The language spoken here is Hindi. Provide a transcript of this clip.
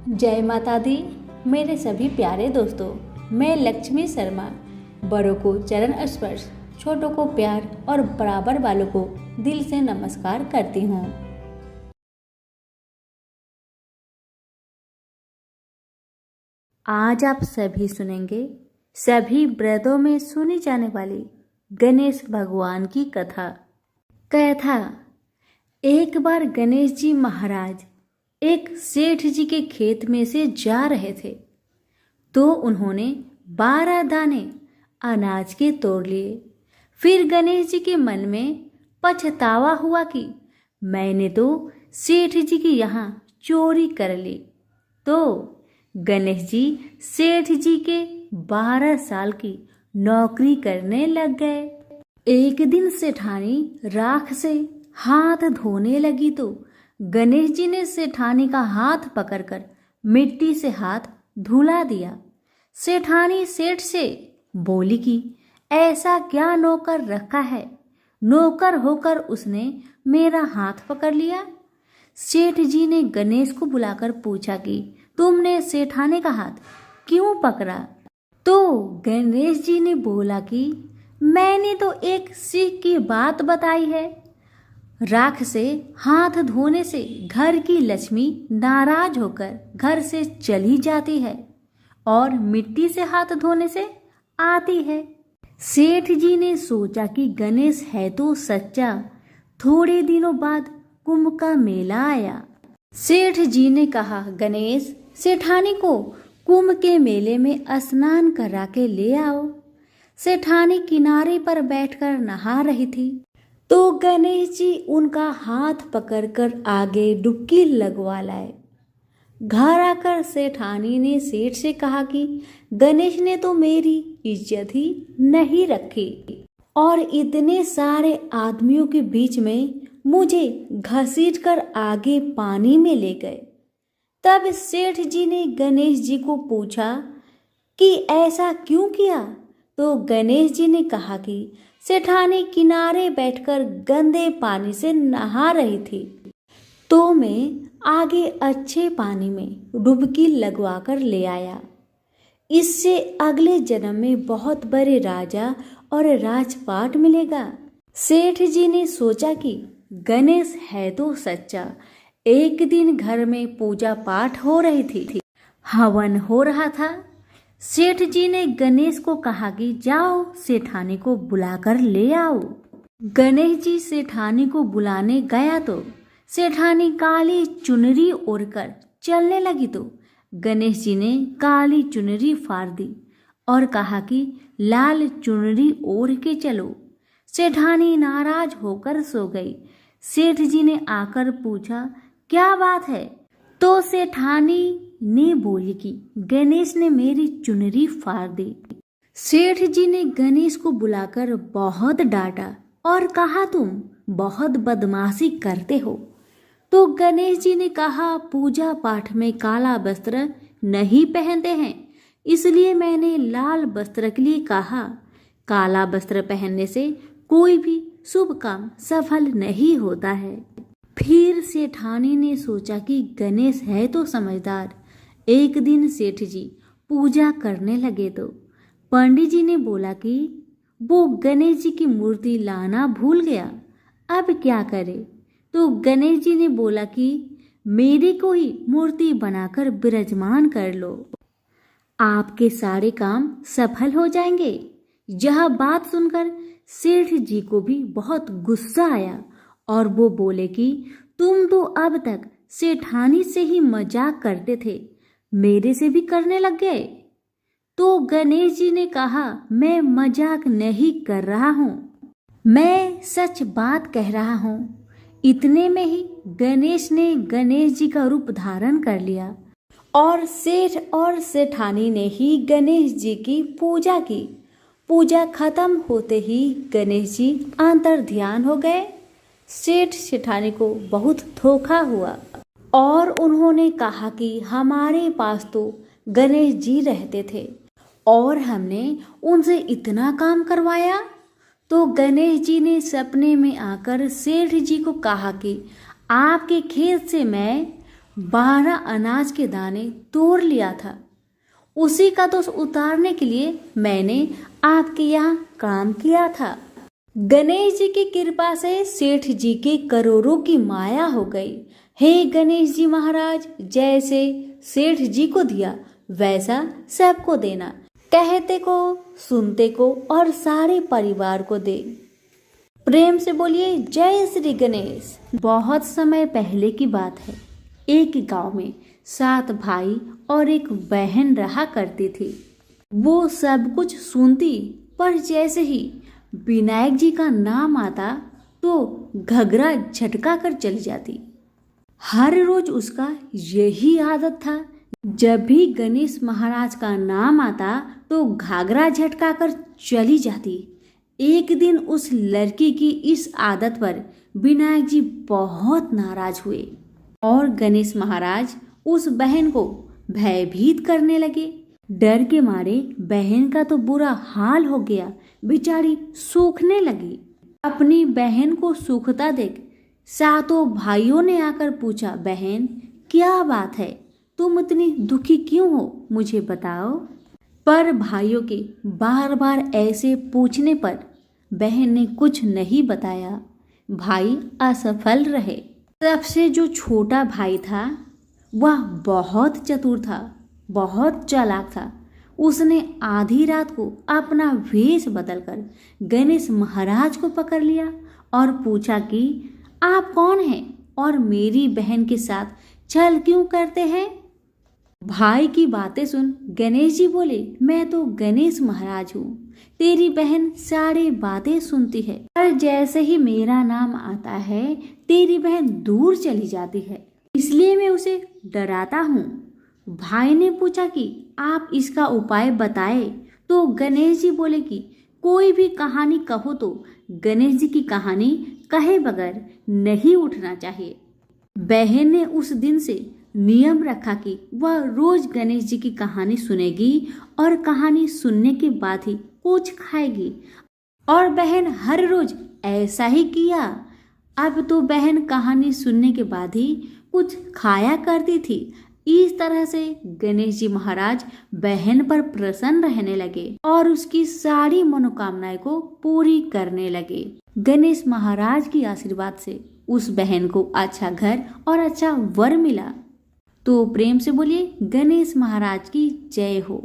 जय माता दी। मेरे सभी प्यारे दोस्तों, मैं लक्ष्मी शर्मा बड़ों को चरण स्पर्श, छोटों को प्यार और बराबर वालों को दिल से नमस्कार करती हूँ। आज आप सभी सुनेंगे सभी व्रतों में सुनी जाने वाली गणेश भगवान की कथा। एक बार गणेश जी महाराज एक सेठ जी के खेत में से जा रहे थे तो उन्होंने 12 दाने अनाज के तोड़ लिए। फिर गणेश जी के मन में पछतावा हुआ कि मैंने तो सेठ जी की यहाँ चोरी कर ली। तो गणेश जी सेठ जी के 12 साल की नौकरी करने लग गए। एक दिन सेठानी राख से हाथ धोने लगी तो गणेश जी ने सेठानी का हाथ पकड़कर मिट्टी से हाथ धुला दिया। सेठानी सेठ से बोली कि ऐसा क्या नौकर रखा है, नौकर होकर उसने मेरा हाथ पकड़ लिया। सेठ जी ने गणेश को बुलाकर पूछा कि तुमने सेठानी का हाथ क्यों पकड़ा? तो गणेश जी ने बोला कि मैंने तो एक सीख की बात बताई है। राख से हाथ धोने से घर की लक्ष्मी नाराज होकर घर से चली जाती है और मिट्टी से हाथ धोने से आती है। सेठ जी ने सोचा कि गणेश है तो सच्चा। थोड़े दिनों बाद कुंभ का मेला आया। सेठ जी ने कहा, गणेश सेठानी को कुंभ के मेले में स्नान करा के ले आओ। सेठानी किनारे पर बैठकर नहा रही थी तो गणेश जी उनका हाथ पकड़कर आगे डुबकी लगवा लाए। घर आकर सेठानी ने सेठ से कहा कि गणेश ने तो मेरी इज्जत ही नहीं रखी और इतने सारे आदमियों के बीच में मुझे घसीटकर आगे पानी में ले गए। तब सेठ जी ने गणेश जी को पूछा कि ऐसा क्यों किया? तो गणेश जी ने कहा कि सेठानी किनारे बैठकर गंदे पानी से नहा रही थी तो मैं आगे अच्छे पानी में डुबकी लगवाकर ले आया। इससे अगले जन्म में बहुत बड़े राजा और राजपाट मिलेगा। सेठ जी ने सोचा कि गणेश है तो सच्चा। एक दिन घर में पूजा पाठ हो रही थी, हवन हो रहा था। सेठ जी ने गणेश को कहा कि जाओ सेठानी को बुलाकर ले आओ। गणेश जी सेठानी को बुलाने गया तो सेठानी काली चुनरी ओढ़कर चलने लगी तो गणेश जी ने काली चुनरी फाड़ दी और कहा कि लाल चुनरी ओढ़ के चलो। सेठानी नाराज होकर सो गई। सेठ जी ने आकर पूछा, क्या बात है? तो सेठानी ने बोली कि गणेश ने मेरी चुनरी फाड़ दी। सेठ जी ने गणेश को बुलाकर बहुत डांटा और कहा, तुम बहुत बदमाशी करते हो। तो गणेश जी ने कहा, पूजा पाठ में काला वस्त्र नहीं पहनते हैं, इसलिए मैंने लाल वस्त्र के लिए कहा। काला वस्त्र पहनने से कोई भी शुभ काम सफल नहीं होता है। फिर सेठानी ने सोचा कि गणेश है तो समझदार। एक दिन सेठ जी पूजा करने लगे तो पंडित जी ने बोला कि वो गणेश जी की मूर्ति लाना भूल गया, अब क्या करे? तो गणेश जी ने बोला कि मेरी को ही मूर्ति बनाकर विराजमान कर लो, आपके सारे काम सफल हो जाएंगे। यह बात सुनकर सेठ जी को भी बहुत गुस्सा आया और वो बोले कि तुम तो अब तक सेठानी से ही मजाक करते थे, मेरे से भी करने लग गए। तो गणेश जी ने कहा, मैं मजाक नहीं कर रहा हूँ, मैं सच बात कह रहा हूँ। इतने में ही गणेश ने गणेश जी का रूप धारण कर लिया और सेठ और सेठानी ने ही गणेश जी की पूजा की। पूजा खत्म होते ही गणेश जी अंतर ध्यान हो गए। सेठ सेठानी को बहुत धोखा हुआ और उन्होंने कहा कि हमारे पास तो गणेश जी रहते थे और हमने उनसे इतना काम करवाया। तो गणेश जी ने सपने में आकर सेठ जी को कहा कि आपके खेत से मैं 12 अनाज के दाने तोड़ लिया था। उसी का दोष उतारने के लिए मैंने आपके यहाँ काम किया था। गणेश जी की कृपा से सेठ जी के करोड़ों की माया हो गई। हे गणेश जी महाराज, जैसे सेठ जी को दिया वैसा सबको देना, कहते को, सुनते को और सारे परिवार को दे। प्रेम से बोलिए जय श्री गणेश। बहुत समय पहले की बात है। एक गांव में 7 भाई और एक बहन रहा करती थी। वो सब कुछ सुनती, पर जैसे ही विनायक जी का नाम आता तो घगरा झटका कर चली जाती। हर रोज उसका यही आदत था। जब भी गणेश महाराज का नाम आता तो घाघरा झटका कर चली जाती। एक दिन उस लड़की की इस आदत पर विनायक जी बहुत नाराज हुए और गणेश महाराज उस बहन को भयभीत करने लगे। डर के मारे बहन का तो बुरा हाल हो गया, बेचारी सूखने लगी। अपनी बहन को सूखता देख 7 भाइयों ने आकर पूछा, बहन क्या बात है, तुम इतनी दुखी क्यों हो, मुझे बताओ। पर भाइयों के बार बार ऐसे पूछने पर बहन ने कुछ नहीं बताया। भाई असफल रहे। सबसे जो छोटा भाई था वह बहुत चतुर था, बहुत चालाक था। उसने आधी रात को अपना वेश बदलकर गणेश महाराज को पकड़ लिया और पूछा कि आप कौन हैं और मेरी बहन के साथ छल क्यों करते हैं। भाई की बातें सुन गणेश जी बोले, मैं तो गणेश महाराज हूँ, तेरी बहन सारी बातें सुनती है, पर जैसे ही मेरा नाम आता है तेरी बहन दूर चली जाती है, इसलिए मैं उसे डराता हूँ। भाई ने पूछा कि आप इसका उपाय बताए तो गणेश जी बोले कि कोई भी कहानी कहो तो गणेश जी की कहानी कहे बगैर नहीं उठना चाहिए। बहन ने उस दिन से नियम रखा कि वह रोज गणेश जी की कहानी सुनेगी और कहानी सुनने के बाद ही कुछ खाएगी, और बहन हर रोज ऐसा ही किया। अब तो बहन कहानी सुनने के बाद ही कुछ खाया करती थी। इस तरह से गणेश जी महाराज बहन पर प्रसन्न रहने लगे और उसकी सारी मनोकामनाएं को पूरी करने लगे। गणेश महाराज की आशीर्वाद से उस बहन को अच्छा घर और अच्छा वर मिला। तो प्रेम से बोलिए गणेश महाराज की जय हो।